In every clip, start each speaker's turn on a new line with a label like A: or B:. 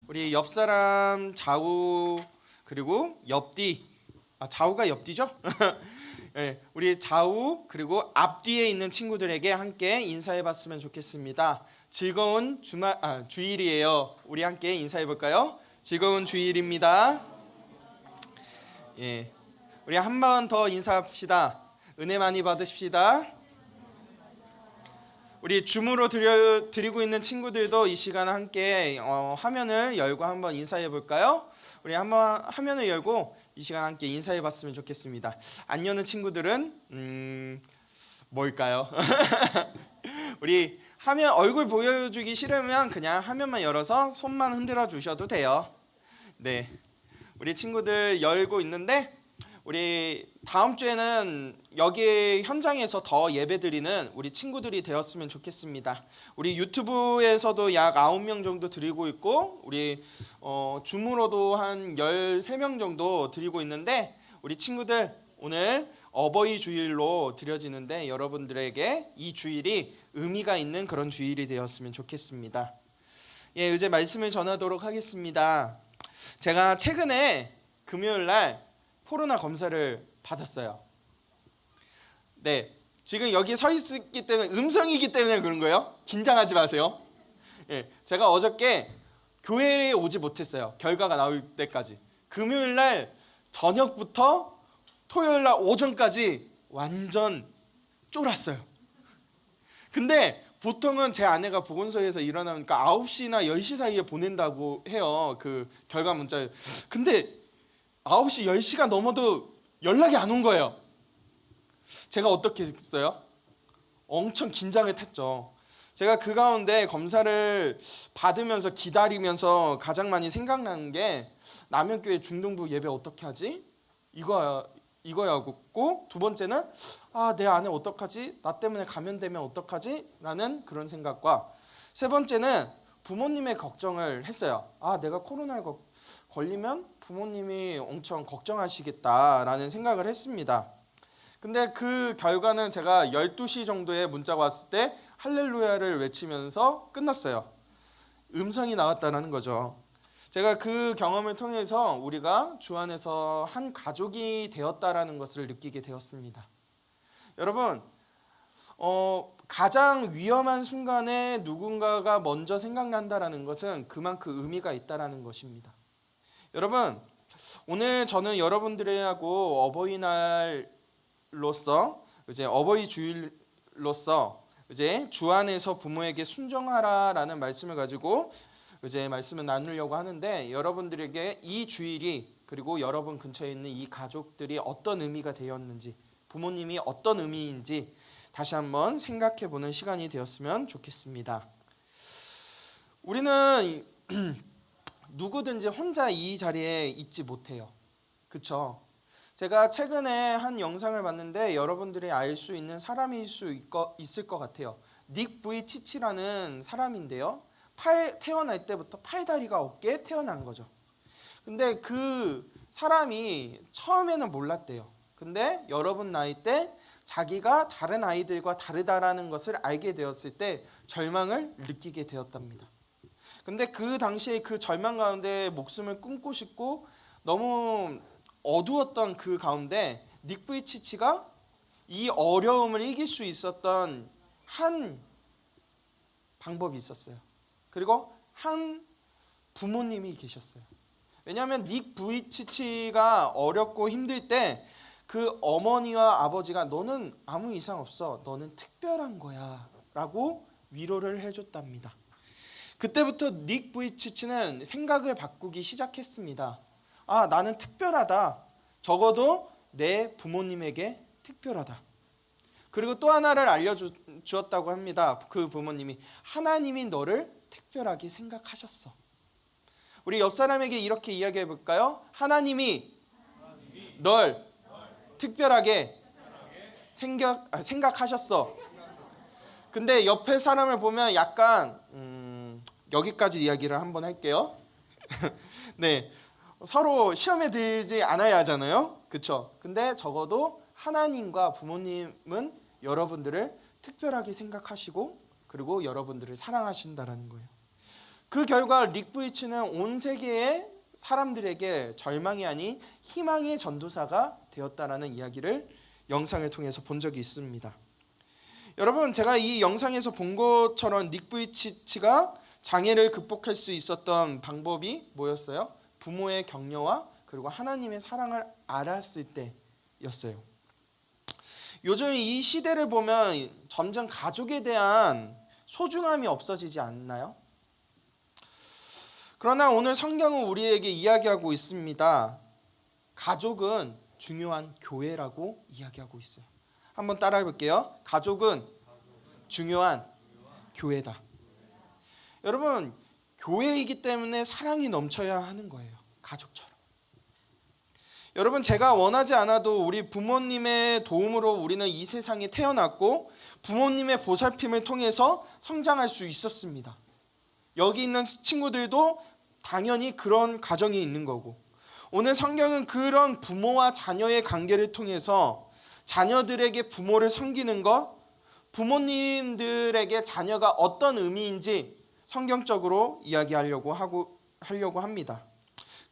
A: 우리 옆 사람 좌우 그리고 옆뒤, 좌우가 옆뒤죠? 네, 우리 좌우 그리고 앞뒤에 있는 친구들에게 함께 인사해봤으면 좋겠습니다. 즐거운 주일이에요. 우리 함께 인사해볼까요? 즐거운 주일입니다. 예, 우리 한 번 더 인사합시다. 은혜 많이 받으십시다. 우리 줌으로 드리고 있는 친구들도 이 시간 함께 화면을 열고 한번 인사해 볼까요? 우리 한번 화면을 열고 이 시간 함께 인사해 봤으면 좋겠습니다. 안 여는 친구들은 뭘까요? 우리 화면 얼굴 보여주기 싫으면 그냥 화면만 열어서 손만 흔들어 주셔도 돼요. 네, 우리 친구들 열고 있는데 우리 다음 주에는 여기 현장에서 더 예배드리는 우리 친구들이 되었으면 좋겠습니다. 우리 유튜브에서도 약 9명 정도 드리고 있고 우리 줌으로도 한 13명 정도 드리고 있는데 우리 친구들 오늘 어버이 주일로 드려지는데 여러분들에게 이 주일이 의미가 있는 그런 주일이 되었으면 좋겠습니다. 예, 이제 말씀을 전하도록 하겠습니다. 제가 최근에 금요일 날 코로나 검사를 받았어요. 네, 지금 여기 서 있기 때문에 음성이기 때문에 그런 거예요. 긴장하지 마세요. 예, 제가 어저께 교회에 오지 못했어요. 결과가 나올 때까지. 금요일 날 저녁부터 토요일 날 오전까지 완전 쫄았어요. 근데 보통은 제 아내가 보건소에서 일어나니까 9시나 10시 사이에 보낸다고 해요. 그 결과 문자를. 근데 9시, 10시가 넘어도 연락이 안 온 거예요. 제가 어떻게 했어요? 엄청 긴장을 탔죠. 제가 그 가운데 검사를 받으면서 기다리면서 가장 많이 생각나는 게 남현교회 중등부 예배 어떻게 하지? 이거였고, 두 번째는 내 아내 어떡하지? 나 때문에 감염되면 어떡하지? 라는 그런 생각과 세 번째는 부모님의 걱정을 했어요. 내가 코로나에 걸리면 부모님이 엄청 걱정하시겠다라는 생각을 했습니다. 근데 그 결과는 제가 12시 정도에 문자가 왔을 때 할렐루야를 외치면서 끝났어요. 음성이 나왔다는 거죠. 제가 그 경험을 통해서 우리가 주 안에서 한 가족이 되었다라는 것을 느끼게 되었습니다. 여러분, 가장 위험한 순간에 누군가가 먼저 생각난다라는 것은 그만큼 의미가 있다라는 것입니다. 여러분, 오늘 저는 여러분들하고 어버이날로서 이제 어버이 주일로서 이제 주 안에서 부모에게 순종하라라는 말씀을 가지고 이제 말씀을 나누려고 하는데 여러분들에게 이 주일이 그리고 여러분 근처에 있는 이 가족들이 어떤 의미가 되었는지 부모님이 어떤 의미인지 다시 한번 생각해 보는 시간이 되었으면 좋겠습니다. 우리는 누구든지 혼자 이 자리에 있지 못해요. 그쵸? 제가 최근에 한 영상을 봤는데 여러분들이 알 수 있는 사람일 수 있을 것 같아요. 닉 부이치치라는 사람인데요. 태어날 때부터 팔다리가 없게 태어난 거죠. 근데 그 사람이 처음에는 몰랐대요. 근데 여러분 나이 때 자기가 다른 아이들과 다르다라는 것을 알게 되었을 때 절망을 느끼게 되었답니다. 근데 그 당시에 그 절망 가운데 목숨을 끊고 싶고 너무 어두웠던 그 가운데 닉 부이치치가 이 어려움을 이길 수 있었던 한 방법이 있었어요. 그리고 한 부모님이 계셨어요. 왜냐하면 닉 부이치치가 어렵고 힘들 때 그 어머니와 아버지가 너는 아무 이상 없어. 너는 특별한 거야. 라고 위로를 해줬답니다. 그때부터 닉 부이치치는 생각을 바꾸기 시작했습니다. 나는 특별하다. 적어도 내 부모님에게 특별하다. 그리고 또 하나를 알려주었다고 합니다. 그 부모님이 하나님이 너를 특별하게 생각하셨어. 우리 옆 사람에게 이렇게 이야기해 볼까요? 하나님이 널 특별하게 생각하셨어. 근데 옆에 사람을 보면 약간 여기까지 이야기를 한번 할게요. 네, 서로 시험에 들지 않아야 하잖아요. 그렇죠? 근데 적어도 하나님과 부모님은 여러분들을 특별하게 생각하시고 그리고 여러분들을 사랑하신다라는 거예요. 그 결과 릭 부이치는 온 세계의 사람들에게 절망이 아닌 희망의 전도사가 되었다라는 이야기를 영상을 통해서 본 적이 있습니다. 여러분, 제가 이 영상에서 본 것처럼 릭 부이치가 장애를 극복할 수 있었던 방법이 뭐였어요? 부모의 격려와 그리고 하나님의 사랑을 알았을 때였어요. 요즘 이 시대를 보면 점점 가족에 대한 소중함이 없어지지 않나요? 그러나 오늘 성경은 우리에게 이야기하고 있습니다. 가족은 중요한 교회라고 이야기하고 있어요. 한번 따라해 볼게요. 가족은 중요한 교회다. 여러분, 교회이기 때문에 사랑이 넘쳐야 하는 거예요. 가족처럼. 여러분, 제가 원하지 않아도 우리 부모님의 도움으로 우리는 이 세상에 태어났고 부모님의 보살핌을 통해서 성장할 수 있었습니다. 여기 있는 친구들도 당연히 그런 가정이 있는 거고, 오늘 성경은 그런 부모와 자녀의 관계를 통해서 자녀들에게 부모를 섬기는 것, 부모님들에게 자녀가 어떤 의미인지 성경적으로 이야기하려고 합니다.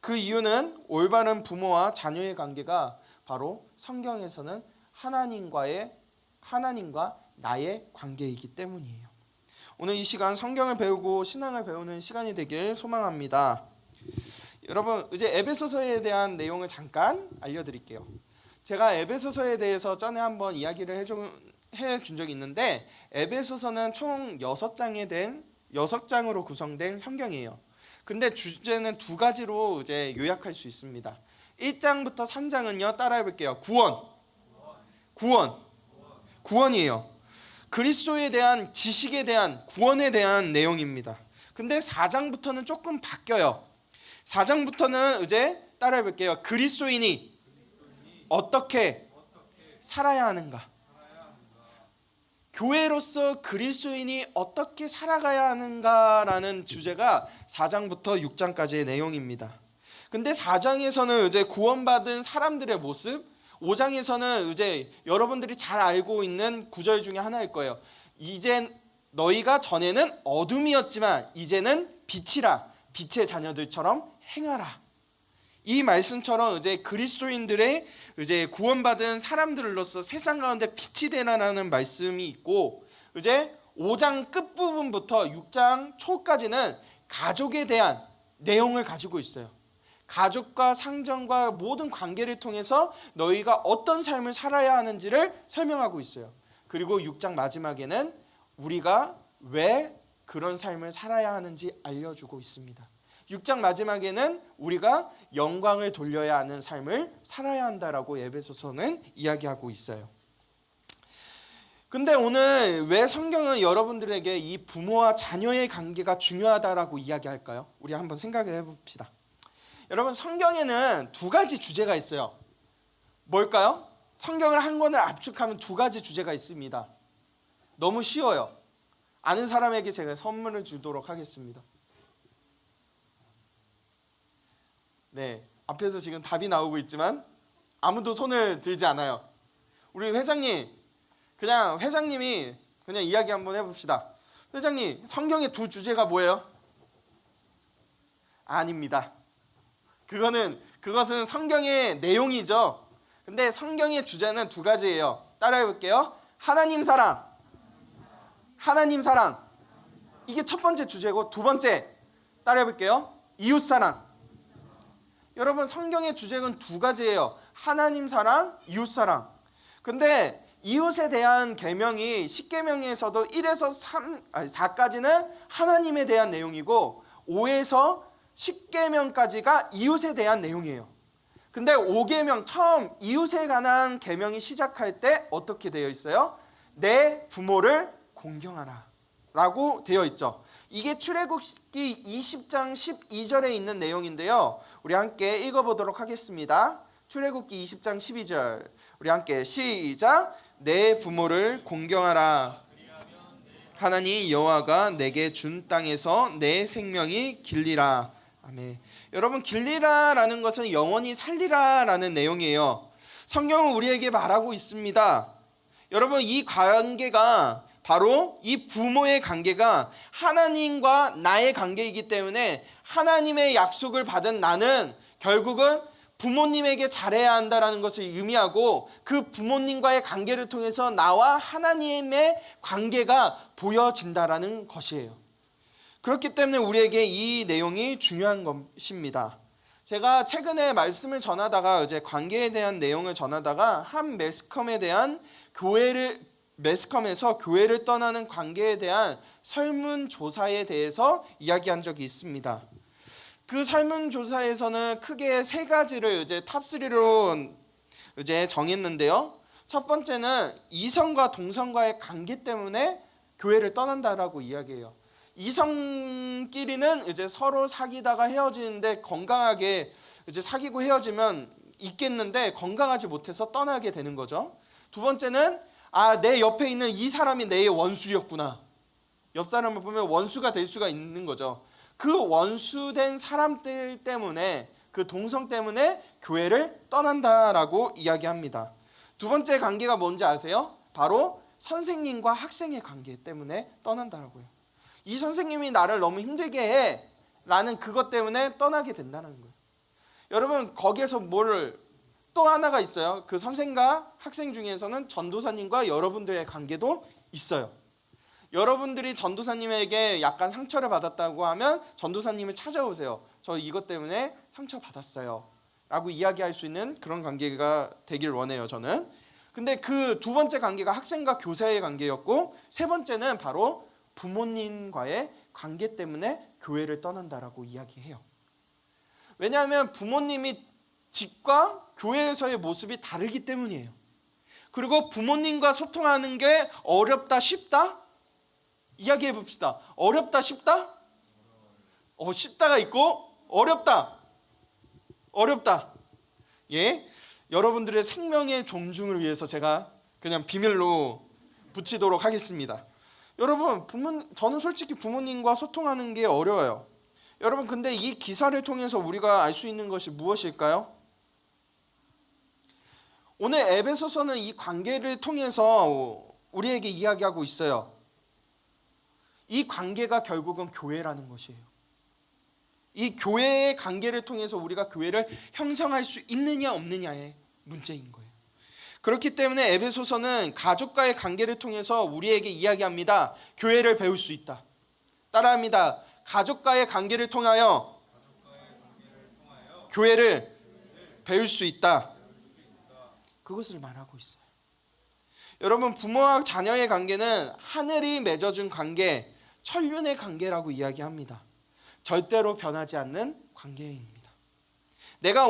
A: 그 이유는 올바른 부모와 자녀의 관계가 바로 성경에서는 하나님과 나의 관계이기 때문이에요. 오늘 이 시간 성경을 배우고 신앙을 배우는 시간이 되길 소망합니다. 여러분, 이제 에베소서에 대한 내용을 잠깐 알려드릴게요. 제가 에베소서에 대해서 전에 한번 이야기를 해준 적이 있는데, 에베소서는 총 6장으로 구성된 성경이에요. 근데 주제는 두 가지로 이제 요약할 수 있습니다. 1장부터 3장은요, 따라해 볼게요. 구원이에요. 그리스도에 대한 지식에 대한 구원에 대한 내용입니다. 근데 4장부터는 조금 바뀌어요. 4장부터는 이제 따라해 볼게요. 그리스도인이 어떻게 살아야 하는가? 교회로서 그리스도인이 어떻게 살아가야 하는가라는 주제가 4장부터 6장까지의 내용입니다. 근데 4장에서는 이제 구원받은 사람들의 모습, 5장에서는 이제 여러분들이 잘 알고 있는 구절 중에 하나일 거예요. 이제 너희가 전에는 어둠이었지만 이제는 빛이라, 빛의 자녀들처럼 행하라. 이 말씀처럼 이제 그리스도인들의 이제 구원받은 사람들로서 세상 가운데 빛이 되라는 말씀이 있고, 이제 5장 끝 부분부터 6장 초까지는 가족에 대한 내용을 가지고 있어요. 가족과 상정과 모든 관계를 통해서 너희가 어떤 삶을 살아야 하는지를 설명하고 있어요. 그리고 6장 마지막에는 우리가 왜 그런 삶을 살아야 하는지 알려주고 있습니다. 6장 마지막에는 우리가 영광을 돌려야 하는 삶을 살아야 한다라고 에베소서는 이야기하고 있어요. 근데 오늘 왜 성경은 여러분들에게 이 부모와 자녀의 관계가 중요하다라고 이야기할까요? 우리 한번 생각을 해봅시다. 여러분, 성경에는 두 가지 주제가 있어요. 뭘까요? 성경을 한 권을 압축하면 두 가지 주제가 있습니다. 너무 쉬워요. 아는 사람에게 제가 선물을 주도록 하겠습니다. 네, 앞에서 지금 답이 나오고 있지만 아무도 손을 들지 않아요. 우리 회장님, 그냥 회장님이 그냥 이야기 한번 해봅시다. 회장님, 성경의 두 주제가 뭐예요? 아닙니다. 그것은 성경의 내용이죠. 근데 성경의 주제는 두 가지예요. 따라해 볼게요. 하나님 사랑. 이게 첫 번째 주제고, 두 번째 따라해 볼게요. 이웃 사랑. 여러분, 성경의 주제는 두 가지예요. 하나님 사랑, 이웃 사랑. 근데 이웃에 대한 계명이 10계명에서도 1에서 4까지는 하나님에 대한 내용이고, 5에서 10계명까지가 이웃에 대한 내용이에요. 근데 5계명 처음 이웃에 관한 계명이 시작할 때 어떻게 되어 있어요? 내 부모를 공경하라 라고 되어 있죠. 이게 출애굽기 20장 12절에 있는 내용인데요. 우리 함께 읽어보도록 하겠습니다. 출애굽기 20장 12절, 우리 함께 시작. 내 부모를 공경하라. 하나님 여호와가 내게 준 땅에서 내 생명이 길리라. 아멘. 여러분, 길리라라는 것은 영원히 살리라라는 내용이에요. 성경은 우리에게 말하고 있습니다. 여러분, 이 관계가 바로 이 부모의 관계가 하나님과 나의 관계이기 때문에 하나님의 약속을 받은 나는 결국은 부모님에게 잘해야 한다라는 것을 의미하고 그 부모님과의 관계를 통해서 나와 하나님의 관계가 보여진다라는 것이에요. 그렇기 때문에 우리에게 이 내용이 중요한 것입니다. 제가 최근에 말씀을 전하다가 이제 관계에 대한 내용을 전하다가 한 매스컴에 대한 매스컴에서 교회를 떠나는 관계에 대한 설문조사에 대해서 이야기한 적이 있습니다. 그 설문조사에서는 크게 세 가지를 이제 탑3로 이제 정했는데요. 첫 번째는 이성과 동성과의 관계 때문에 교회를 떠난다라고 이야기해요. 이성끼리는 이제 서로 사귀다가 헤어지는데 건강하게 이제 사귀고 헤어지면 있겠는데 건강하지 못해서 떠나게 되는 거죠. 두 번째는 내 옆에 있는 이 사람이 내 원수였구나. 옆 사람을 보면 원수가 될 수가 있는 거죠. 그 원수된 사람들 때문에 그 동성 때문에 교회를 떠난다라고 이야기합니다. 두 번째 관계가 뭔지 아세요? 바로 선생님과 학생의 관계 때문에 떠난다라고요. 이 선생님이 나를 너무 힘들게 해 라는 그것 때문에 떠나게 된다는 거예요. 여러분 거기에서 또 하나가 있어요. 그 선생과 학생 중에서는 전도사님과 여러분들의 관계도 있어요. 여러분들이 전도사님에게 약간 상처를 받았다고 하면 전도사님을 찾아오세요. 저 이것 때문에 상처받았어요 라고 이야기할 수 있는 그런 관계가 되길 원해요. 저는. 근데 그 두 번째 관계가 학생과 교사의 관계였고 세 번째는 바로 부모님과의 관계 때문에 교회를 떠난다라고 이야기해요. 왜냐하면 부모님이 집과 교회에서의 모습이 다르기 때문이에요. 그리고 부모님과 소통하는 게 어렵다 쉽다? 이야기해 봅시다. 어렵다 쉽다? 쉽다가 있고 어렵다. 예, 여러분들의 생명의 존중을 위해서 제가 그냥 비밀로 붙이도록 하겠습니다. 여러분 저는 솔직히 부모님과 소통하는 게 어려워요. 여러분 근데 이 기사를 통해서 우리가 알 수 있는 것이 무엇일까요? 오늘 에베소서는 이 관계를 통해서 우리에게 이야기하고 있어요. 이 관계가 결국은 교회라는 것이에요. 이 교회의 관계를 통해서 우리가 교회를 형성할 수 있느냐 없느냐의 문제인 거예요. 그렇기 때문에 에베소서는 가족과의 관계를 통해서 우리에게 이야기합니다. 교회를 배울 수 있다. 따라합니다. 가족과의 관계를 통하여 교회를 배울 수 있다. 그것을 말하고 있어요. 여러분 부모와 자녀의 관계는 하늘이 맺어준 관계, 천륜의 관계라고 이야기합니다. 절대로 변하지 않는 관계입니다. 내가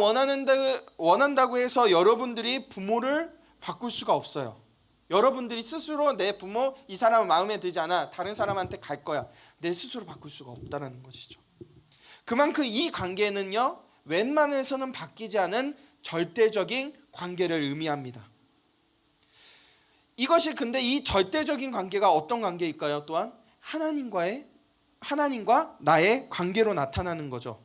A: 원한다고 해서 여러분들이 부모를 바꿀 수가 없어요. 여러분들이 스스로 내 부모 이 사람은 마음에 들지 않아 다른 사람한테 갈 거야. 내 스스로 바꿀 수가 없다는 것이죠. 그만큼 이 관계는요 웬만해서는 바뀌지 않은 절대적인 관계를 의미합니다. 이것이 근데 이 절대적인 관계가 어떤 관계일까요? 또한 하나님과 나의 관계로 나타나는 거죠.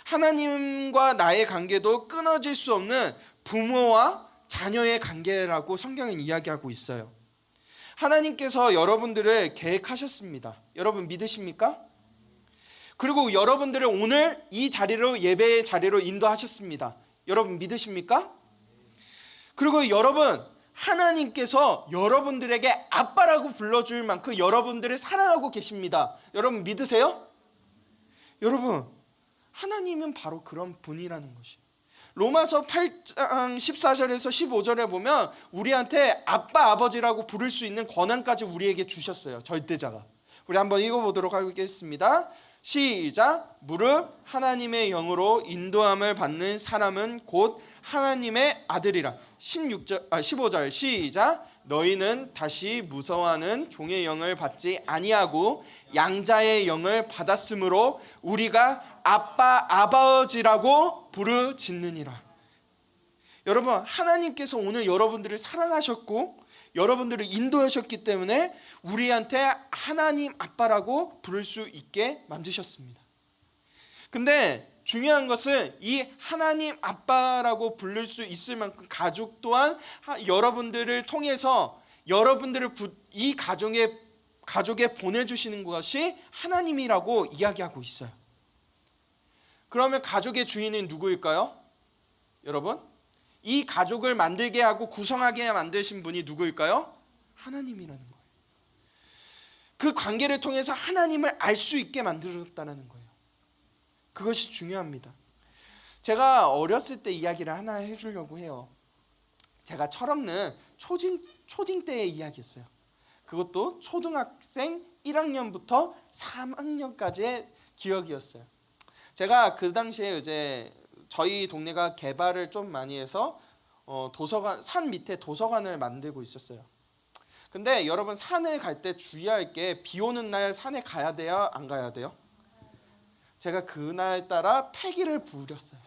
A: 하나님과 나의 관계도 끊어질 수 없는 부모와 자녀의 관계라고 성경은 이야기하고 있어요. 하나님께서 여러분들을 계획하셨습니다. 여러분 믿으십니까? 그리고 여러분들을 오늘 이 자리로 예배의 자리로 인도하셨습니다. 여러분 믿으십니까? 그리고 여러분 하나님께서 여러분들에게 아빠라고 불러줄 만큼 여러분들을 사랑하고 계십니다. 여러분 믿으세요? 여러분 하나님은 바로 그런 분이라는 것이에요. 로마서 8장 14절에서 15절에 보면 우리한테 아빠 아버지라고 부를 수 있는 권한까지 우리에게 주셨어요. 절대자가. 우리 한번 읽어보도록 하겠습니다. 시작. 무릇 하나님의 영으로 인도함을 받는 사람은 곧 하나님의 아들이라. 15절 시작. 너희는 다시 무서워하는 종의 영을 받지 아니하고 양자의 영을 받았으므로 우리가 아빠 아버지라고 부르짖느니라. 여러분 하나님께서 오늘 여러분들을 사랑하셨고 여러분들을 인도하셨기 때문에 우리한테 하나님 아빠라고 부를 수 있게 만드셨습니다. 근데 중요한 것은 이 하나님 아빠라고 부를 수 있을 만큼 가족 또한 여러분들을 통해서 여러분들을 이 가족에 보내주시는 것이 하나님이라고 이야기하고 있어요. 그러면 가족의 주인은 누구일까요? 여러분, 이 가족을 만들게 하고 구성하게 만드신 분이 누구일까요? 하나님이라는 거예요. 그 관계를 통해서 하나님을 알 수 있게 만들었다는 거예요. 그것이 중요합니다. 제가 어렸을 때 이야기를 하나 해주려고 해요. 제가 철없는 초딩 때의 이야기였어요. 그것도 초등학생 1학년부터 3학년까지의 기억이었어요. 제가 그 당시에 이제 저희 동네가 개발을 좀 많이 해서 도서관, 산 밑에 도서관을 만들고 있었어요. 근데 여러분, 산을 갈 때 주의할 게 비 오는 날 산에 가야 돼요? 안 가야 돼요? 제가 그날 따라 패기를 부렸어요.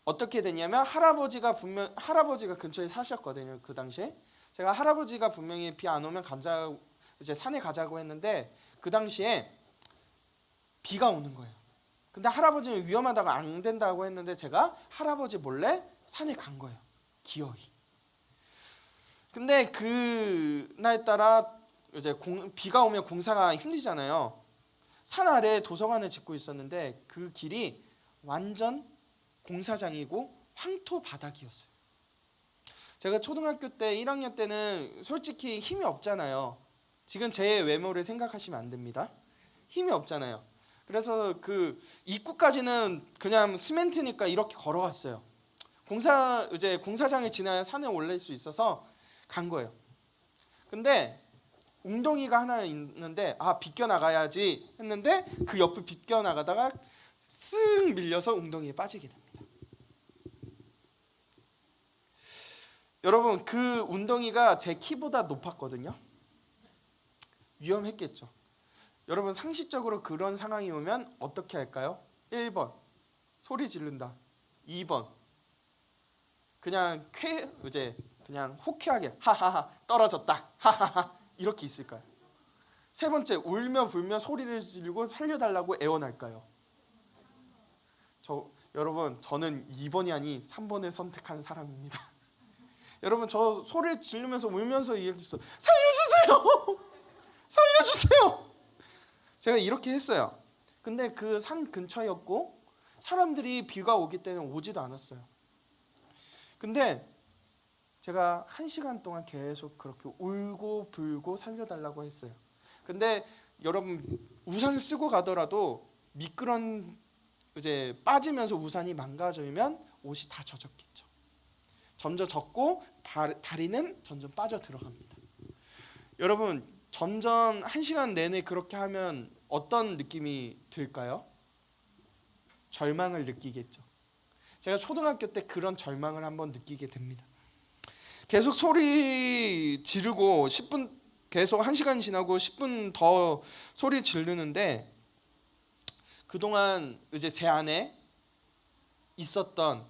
A: 어떻게 됐냐면 할아버지가 근처에 사셨거든요. 그 당시에 제가 할아버지가 분명히 비 안 오면 이제 산에 가자고 했는데 그 당시에 비가 오는 거예요. 근데 할아버지는 위험하다고 안 된다고 했는데 제가 할아버지 몰래 산에 간 거예요. 기어이. 근데 그날 따라 이제 비가 오면 공사가 힘들잖아요. 산 아래에 도서관을 짓고 있었는데 그 길이 완전 공사장이고 황토 바닥이었어요. 제가 초등학교 때 1학년 때는 솔직히 힘이 없잖아요. 지금 제 외모를 생각하시면 안 됩니다. 힘이 없잖아요. 그래서 그 입구까지는 그냥 시멘트니까 이렇게 걸어갔어요. 이제 공사장을 지나야 산에 올릴 수 있어서 간 거예요. 근데 웅덩이가 하나 있는데 비껴 나가야지 했는데 그 옆을 비껴 나가다가 쓱 밀려서 웅덩이에 빠지게 됩니다. 여러분, 그 웅덩이가 제 키보다 높았거든요. 위험했겠죠. 여러분, 상식적으로 그런 상황이 오면 어떻게 할까요? 1번 소리 지른다. 2번 그냥 그냥 호쾌하게 하하하 떨어졌다 하하하 이렇게 있을까요? 세 번째, 울며 불며 소리를 지르고 살려달라고 애원할까요? 여러분, 저는 2번이 아닌 3번을 선택한 사람입니다. 여러분, 저 소리를 지르면서 울면서 얘기했어요. 살려주세요! 살려주세요! 제가 이렇게 했어요. 근데 그 산 근처였고 사람들이 비가 오기 때문에 오지도 않았어요. 근데 제가 1시간 동안 계속 그렇게 울고 불고 살려달라고 했어요. 근데 여러분, 우산 쓰고 가더라도 미끄런 이제 빠지면서 우산이 망가지면 옷이 다 젖었겠죠. 점점 젖고 다리는 점점 빠져 들어갑니다. 여러분, 점점 1시간 내내 그렇게 하면 어떤 느낌이 들까요? 절망을 느끼겠죠. 제가 초등학교 때 그런 절망을 한번 느끼게 됩니다. 계속 소리 지르고 10분 계속 1시간 지나고 10분 더 소리 지르는데 그동안 이제 제 안에 있었던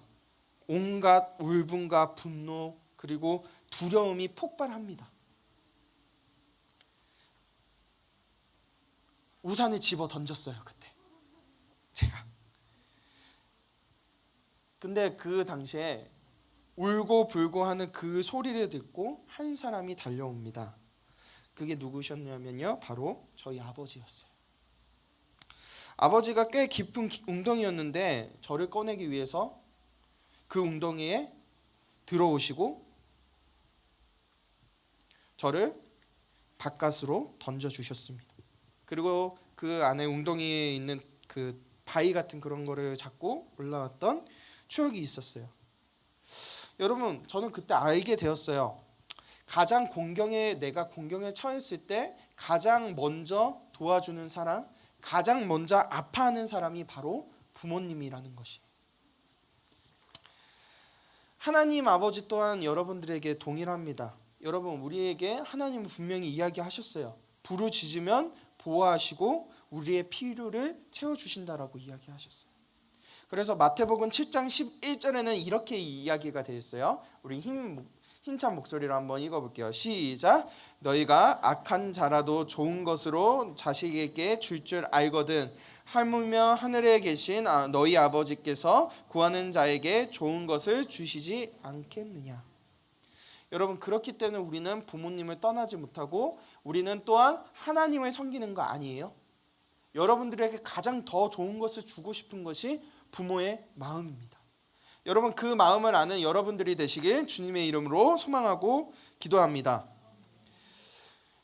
A: 온갖 울분과 분노 그리고 두려움이 폭발합니다. 우산을 집어 던졌어요, 그때 제가. 근데 그 당시에 울고 불고 하는 그 소리를 듣고 한 사람이 달려옵니다. 그게 누구셨냐면요, 바로 저희 아버지였어요. 아버지가 꽤 깊은 웅덩이였는데 저를 꺼내기 위해서 그 웅덩이에 들어오시고 저를 바깥으로 던져주셨습니다. 그리고 그 안에 웅덩이에 있는 그 바위 같은 그런 거를 잡고 올라왔던 추억이 있었어요. 여러분, 저는 그때 알게 되었어요. 내가 공경에 처했을 때 가장 먼저 도와주는 사람, 가장 먼저 아파하는 사람이 바로 부모님이라는 것이. 하나님 아버지 또한 여러분들에게 동일합니다. 여러분, 우리에게 하나님은 분명히 이야기하셨어요. 부르짖으면 보호하시고 우리의 필요를 채워주신다라고 이야기하셨어요. 그래서 마태복음 7장 11절에는 이렇게 이야기가 되어 있어요. 우리 힘찬 목소리로 한번 읽어볼게요. 시작. 너희가 악한 자라도 좋은 것으로 자식에게 줄 줄 알거든 하물며 하늘에 계신 너희 아버지께서 구하는 자에게 좋은 것을 주시지 않겠느냐. 여러분 그렇기 때문에 우리는 부모님을 떠나지 못하고 우리는 또한 하나님을 섬기는 거 아니에요? 여러분들에게 가장 더 좋은 것을 주고 싶은 것이 부모의 마음입니다. 여러분 그 마음을 아는 여러분들이 되시길 주님의 이름으로 소망하고 기도합니다.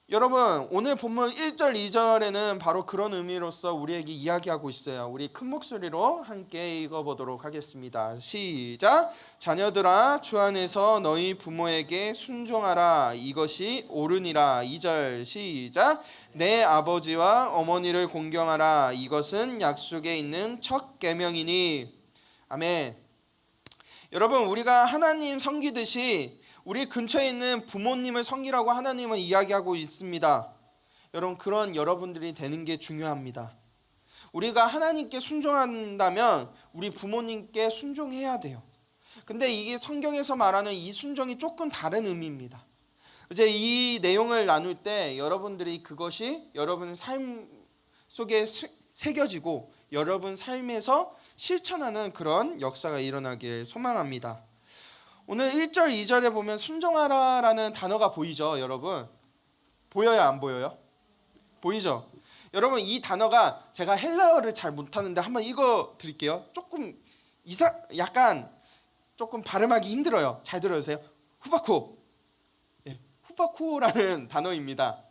A: 여러분 오늘 본문 1절 2절에는 바로 그런 의미로서 우리에게 이야기하고 있어요. 우리 큰 목소리로 함께 읽어보도록 하겠습니다. 시작. 자녀들아 주 안에서 너희 부모에게 순종하라 이것이 옳으니라. 2절 시작. 내 아버지와 어머니를 공경하라 이것은 약속에 있는 첫 계명이니. 아멘. 여러분 우리가 하나님 섬기듯이 우리 근처에 있는 부모님을 섬기라고 하나님은 이야기하고 있습니다. 여러분 그런 여러분들이 되는 게 중요합니다. 우리가 하나님께 순종한다면 우리 부모님께 순종해야 돼요. 근데 이게 성경에서 말하는 이 순종이 조금 다른 의미입니다. 이제 이 내용을 나눌 때 여러분들이 그것이 여러분 삶 속에 새겨지고 여러분 삶에서 실천하는 그런 역사가 일어나길 소망합니다. 오늘 1절 2절에 보면 순종하라라는 단어가 보이죠, 여러분? 보여요, 안 보여요? 보이죠? 여러분 이 단어가 제가 헬라어를 잘 못하는데 한번 읽어 드릴게요. 조금 약간 조금 발음하기 힘들어요. 잘 들어주세요. 후바코. 네, 후바코라는 단어입니다.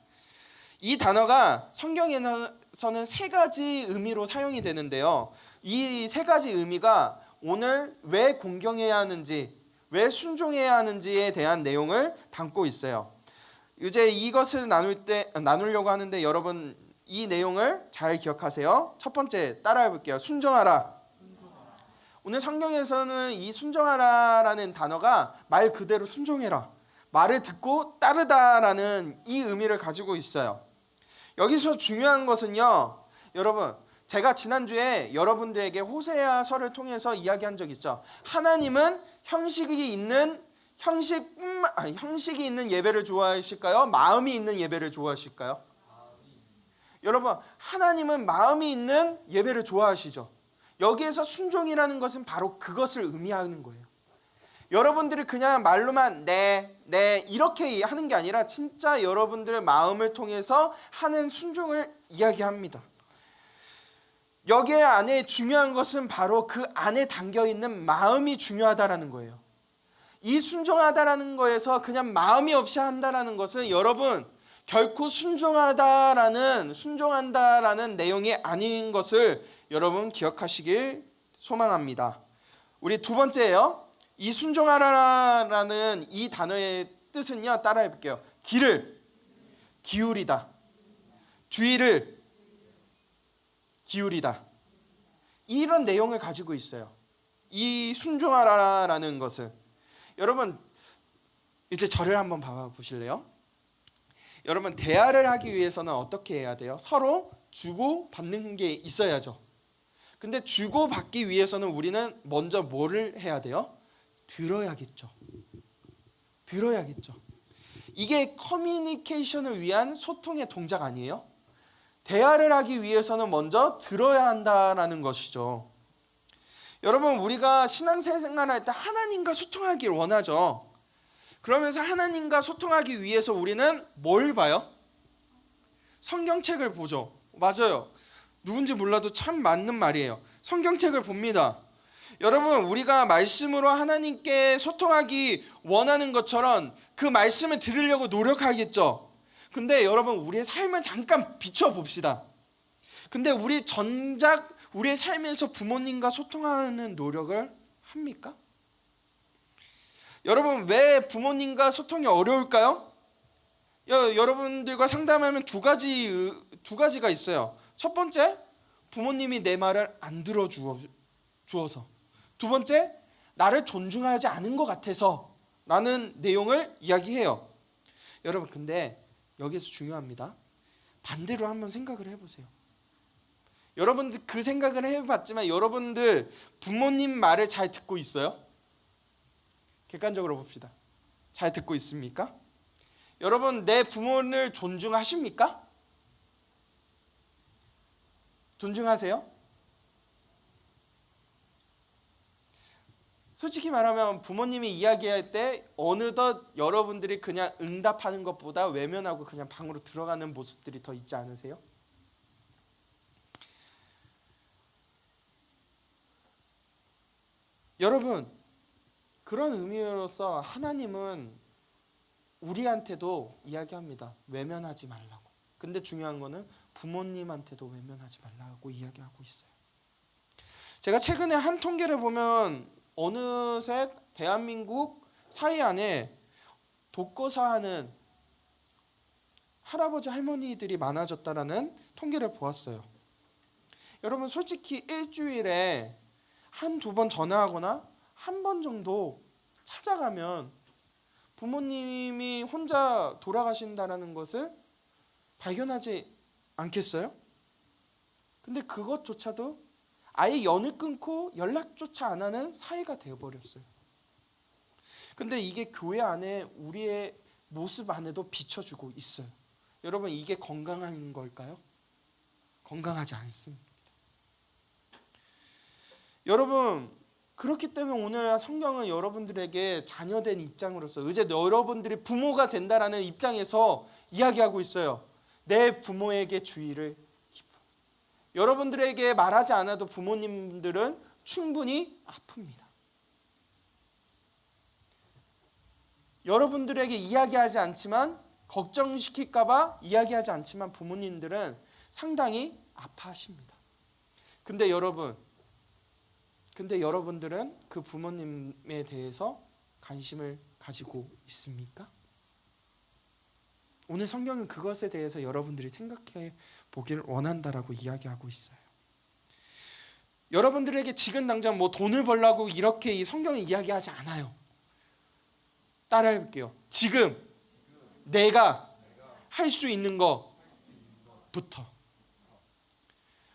A: 이 단어가 성경에서는 세 가지 의미로 사용이 되는데요. 이 세 가지 의미가 오늘 왜 공경해야 하는지 왜 순종해야 하는지에 대한 내용을 담고 있어요. 이제 이것을 나누려고 하는데 여러분 이 내용을 잘 기억하세요. 첫 번째 따라해 볼게요. 순종하라. 오늘 성경에서는 이 순종하라라는 단어가 말 그대로 순종해라, 말을 듣고 따르다라는 이 의미를 가지고 있어요. 여기서 중요한 것은요, 여러분 제가 지난주에 여러분들에게 호세아서를 통해서 이야기한 적 있죠. 하나님은 형식이 있는 예배를 좋아하실까요? 마음이 있는 예배를 좋아하실까요? 여러분 하나님은 마음이 있는 예배를 좋아하시죠. 여기에서 순종이라는 것은 바로 그것을 의미하는 거예요. 여러분들이 그냥 말로만 네 이렇게 하는 게 아니라 진짜 여러분들의 마음을 통해서 하는 순종을 이야기합니다. 여기에 안에 중요한 것은 바로 그 안에 담겨있는 마음이 중요하다라는 거예요. 이 순종하다라는 거에서 그냥 마음이 없이 한다라는 것은 여러분 결코 순종한다라는 내용이 아닌 것을 여러분 기억하시길 소망합니다. 우리 두 번째예요. 이 순종하라라는 이 단어의 뜻은요, 따라해 볼게요. 귀를 기울이다, 주의를 기울이다, 이런 내용을 가지고 있어요. 이 순종하라라는 것은 여러분 이제 저를 한번 봐보실래요? 여러분 대화를 하기 위해서는 어떻게 해야 돼요? 서로 주고 받는 게 있어야죠. 근데 주고 받기 위해서는 우리는 먼저 뭐를 해야 돼요? 들어야겠죠. 이게 커뮤니케이션을 위한 소통의 동작 아니에요? 대화를 하기 위해서는 먼저 들어야 한다라는 것이죠. 여러분 우리가 신앙생활을 할 때 하나님과 소통하길 원하죠. 그러면서 하나님과 소통하기 위해서 우리는 뭘 봐요? 성경책을 보죠. 맞아요. 누군지 몰라도 참 맞는 말이에요. 성경책을 봅니다. 여러분 우리가 말씀으로 하나님께 소통하기 원하는 것처럼 그 말씀을 들으려고 노력하겠죠. 근데 여러분 우리의 삶을 잠깐 비춰봅시다. 근데 우리의 삶에서 부모님과 소통하는 노력을 합니까? 여러분 왜 부모님과 소통이 어려울까요? 여러분들과 상담하면 두 가지가 있어요. 첫 번째, 부모님이 내 말을 안 들어주어서. 두 번째, 나를 존중하지 않은 것 같아서 라는 내용을 이야기해요. 여러분 근데 여기서 중요합니다. 반대로 한번 생각을 해보세요. 여러분들 그 생각을 해봤지만 여러분들 부모님 말을 잘 듣고 있어요? 객관적으로 봅시다. 잘 듣고 있습니까? 여러분 내 부모를 존중하십니까? 존중하세요? 솔직히 말하면 부모님이 이야기할 때 어느덧 여러분들이 그냥 응답하는 것보다 외면하고 그냥 방으로 들어가는 모습들이 더 있지 않으세요? 여러분, 그런 의미로서 하나님은 우리한테도 이야기합니다. 외면하지 말라고. 근데 중요한 거는 부모님한테도 외면하지 말라고 이야기하고 있어요. 제가 최근에 한 통계를 보면 어느새 대한민국 사회 안에 독거사하는 할아버지 할머니들이 많아졌다라는 통계를 보았어요. 여러분, 솔직히 일주일에 한두 번 전화하거나 한 번 정도 찾아가면 부모님이 혼자 돌아가신다는 것을 발견하지 않겠어요? 근데 그것조차도 아예 연을 끊고 연락조차 안 하는 사이가 되어버렸어요. 근데 이게 교회 안에 우리의 모습 안에도 비춰주고 있어요. 여러분, 이게 건강한 걸까요? 건강하지 않습니다. 여러분, 그렇기 때문에 오늘 성경은 여러분들에게 자녀된 입장으로서 이제 여러분들이 부모가 된다라는 입장에서 이야기하고 있어요. 내 부모에게 주의를 깊어. 여러분들에게 말하지 않아도 부모님들은 충분히 아픕니다. 여러분들에게 이야기하지 않지만 걱정시킬까 봐 이야기하지 않지만 부모님들은 상당히 아파하십니다. 근데 여러분들은 그 부모님에 대해서 관심을 가지고 있습니까? 오늘 성경은 그것에 대해서 여러분들이 생각해 보길 원한다라고 이야기하고 있어요. 여러분들에게 지금 당장 뭐 돈을 벌라고 이렇게 이 성경이 이야기하지 않아요. 따라해 볼게요. 지금 내가 할 수 있는 것부터.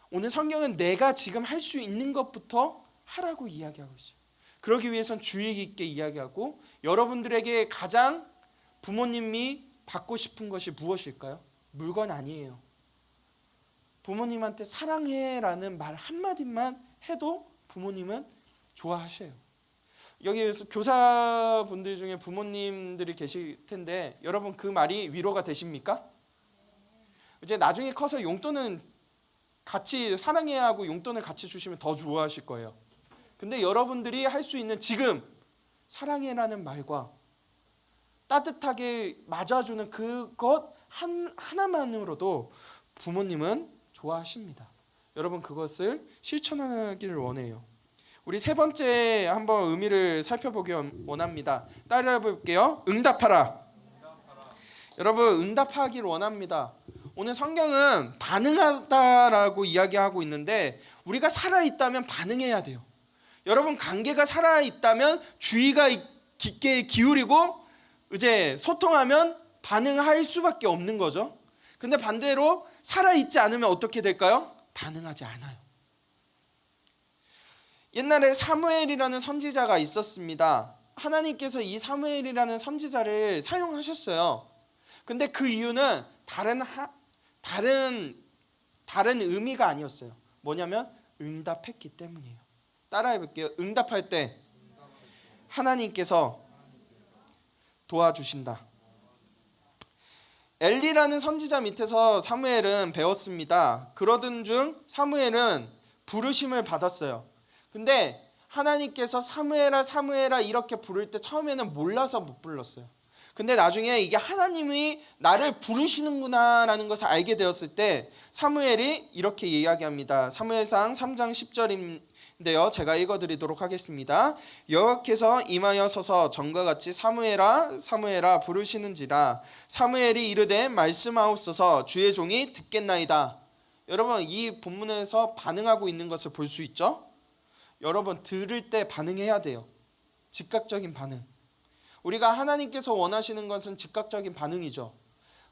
A: 오늘 성경은 내가 지금 할 수 있는 것부터 하라고 이야기하고 있어요. 그러기 위해선 주의 깊게 이야기하고 여러분들에게 가장 부모님이 받고 싶은 것이 무엇일까요? 물건 아니에요. 부모님한테 사랑해라는 말 한마디만 해도 부모님은 좋아하셔요. 여기에서 교사분들 중에 부모님들이 계실 텐데 여러분 그 말이 위로가 되십니까? 이제 나중에 커서 용돈은 같이 사랑해야 하고 용돈을 같이 주시면 더 좋아하실 거예요. 근데 여러분들이 할 수 있는 지금 사랑해라는 말과 따뜻하게 맞아주는 그것 하나만으로도 부모님은 좋아하십니다. 여러분 그것을 실천하기를 원해요. 우리 세 번째 한번 의미를 살펴보기 원합니다. 따라해 볼게요. 응답하라. 여러분 응답하기를 원합니다. 오늘 성경은 반응하다라고 이야기하고 있는데 우리가 살아있다면 반응해야 돼요. 여러분 관계가 살아있다면 주의가 깊게 기울이고 이제 소통하면 반응할 수밖에 없는 거죠. 근데 반대로 살아있지 않으면 어떻게 될까요? 반응하지 않아요. 옛날에 사무엘이라는 선지자가 있었습니다. 하나님께서 이 사무엘이라는 선지자를 사용하셨어요. 근데 그 이유는 다른 의미가 아니었어요. 뭐냐면 응답했기 때문이에요. 따라해 볼게요. 응답할 때 하나님께서 도와주신다. 엘리라는 선지자 밑에서 사무엘은 배웠습니다. 그러던 중 사무엘은 부르심을 받았어요. 근데 하나님께서 사무엘아 사무엘아 이렇게 부를 때 처음에는 몰라서 못 불렀어요. 근데 나중에 이게 하나님이 나를 부르시는구나 라는 것을 알게 되었을 때 사무엘이 이렇게 이야기합니다. 사무엘상 3장 10절인데요. 제가 읽어드리도록 하겠습니다. 여호와께서 임하여 서서 전과 같이 사무엘아 사무엘아 부르시는지라 사무엘이 이르되 말씀하옵소서 주의 종이 듣겠나이다. 여러분 이 본문에서 반응하고 있는 것을 볼 수 있죠? 여러분 들을 때 반응해야 돼요. 즉각적인 반응. 우리가 하나님께서 원하시는 것은 즉각적인 반응이죠.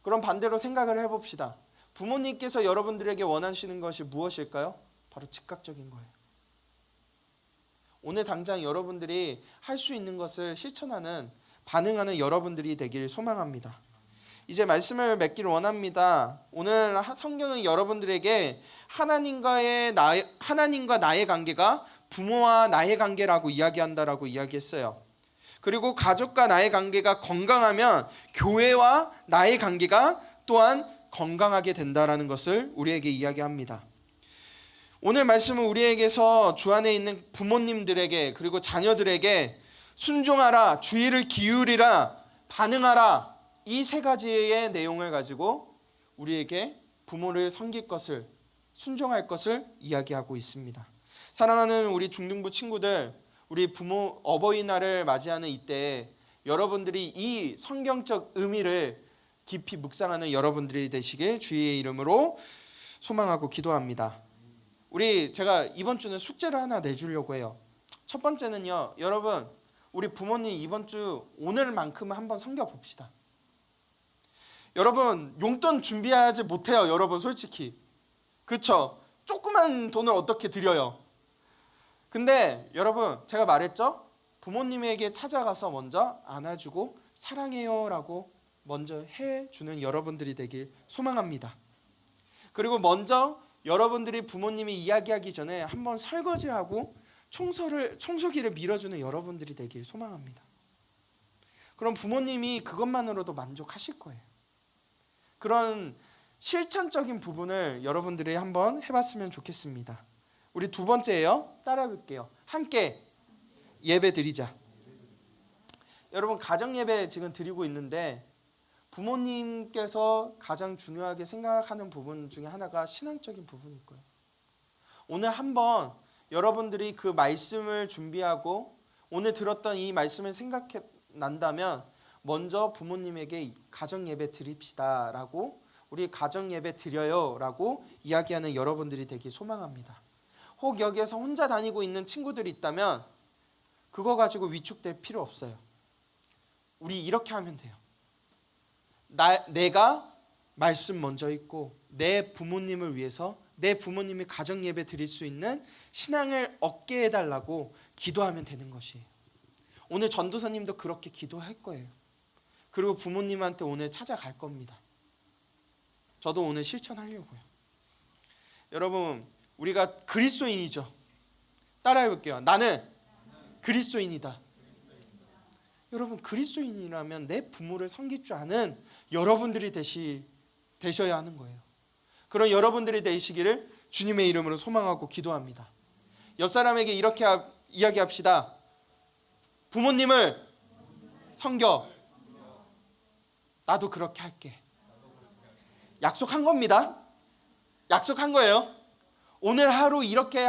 A: 그럼 반대로 생각을 해봅시다. 부모님께서 여러분들에게 원하시는 것이 무엇일까요? 바로 즉각적인 거예요. 오늘 당장 여러분들이 할 수 있는 것을 실천하는 반응하는 여러분들이 되길 소망합니다. 이제 말씀을 맺기를 원합니다. 오늘 성경은 여러분들에게 하나님과 나의 관계가 부모와 나의 관계라고 이야기한다라고 이야기했어요. 그리고 가족과 나의 관계가 건강하면 교회와 나의 관계가 또한 건강하게 된다라는 것을 우리에게 이야기합니다. 오늘 말씀은 우리에게서 주 안에 있는 부모님들에게 그리고 자녀들에게 순종하라, 주의를 기울이라, 반응하라, 이 세 가지의 내용을 가지고 우리에게 부모를 섬길 것을, 순종할 것을 이야기하고 있습니다. 사랑하는 우리 중등부 친구들, 우리 부모 어버이날을 맞이하는 이때 여러분들이 이 성경적 의미를 깊이 묵상하는 여러분들이 되시길 주의 이름으로 소망하고 기도합니다. 제가 이번 주는 숙제를 하나 내주려고 해요. 첫 번째는요, 여러분, 우리 부모님 이번 주 오늘만큼은 한번 섬겨 봅시다. 여러분, 용돈 준비하지 못해요, 여러분, 솔직히. 그쵸? 조그만 돈을 어떻게 드려요? 근데 여러분, 제가 말했죠? 부모님에게 찾아가서 먼저 안아주고 사랑해요 라고 먼저 해주는 여러분들이 되길 소망합니다. 그리고 먼저 여러분들이 부모님이 이야기하기 전에 한번 설거지하고 청소기를 밀어주는 여러분들이 되길 소망합니다. 그럼 부모님이 그것만으로도 만족하실 거예요. 그런 실천적인 부분을 여러분들이 한번 해봤으면 좋겠습니다. 우리 두 번째예요. 따라해 볼게요. 함께 예배 드리자. 여러분, 가정 예배 지금 드리고 있는데 부모님께서 가장 중요하게 생각하는 부분 중에 하나가 신앙적인 부분일 거예요. 오늘 한번 여러분들이 그 말씀을 준비하고 오늘 들었던 이 말씀을 생각해 난다면 먼저 부모님에게 가정 예배 드립시다 라고, 우리 가정 예배 드려요 라고 이야기하는 여러분들이 되길 소망합니다. 혹 여기에서 혼자 다니고 있는 친구들이 있다면 그거 가지고 위축될 필요 없어요. 우리 이렇게 하면 돼요. 내가 말씀 먼저 읽고 내 부모님을 위해서 내 부모님이 가정 예배 드릴 수 있는 신앙을 얻게 해달라고 기도하면 되는 것이에요. 오늘 전도사님도 그렇게 기도할 거예요. 그리고 부모님한테 오늘 찾아갈 겁니다. 저도 오늘 실천하려고요. 여러분, 우리가 그리스도인이죠. 따라해 볼게요. 나는 그리스도인이다. 여러분, 그리스도인이라면 내 부모를 섬길 줄 아는 여러분들이 되셔야 하는 거예요. 그런 여러분들이 되시기를 주님의 이름으로 소망하고 기도합니다. 옆 사람에게 이렇게 이야기합시다. 부모님을 섬겨. 나도 그렇게 할게. 약속한 겁니다. 약속한 거예요. 오늘 하루 이렇게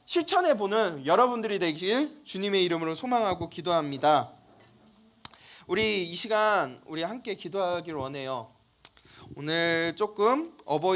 A: 실천해보는 여러분들이 되길 주님의 이름으로 소망하고 기도합니다. 우리 이 시간 우리 함께 기도하기를 원해요. 오늘 조금 어버이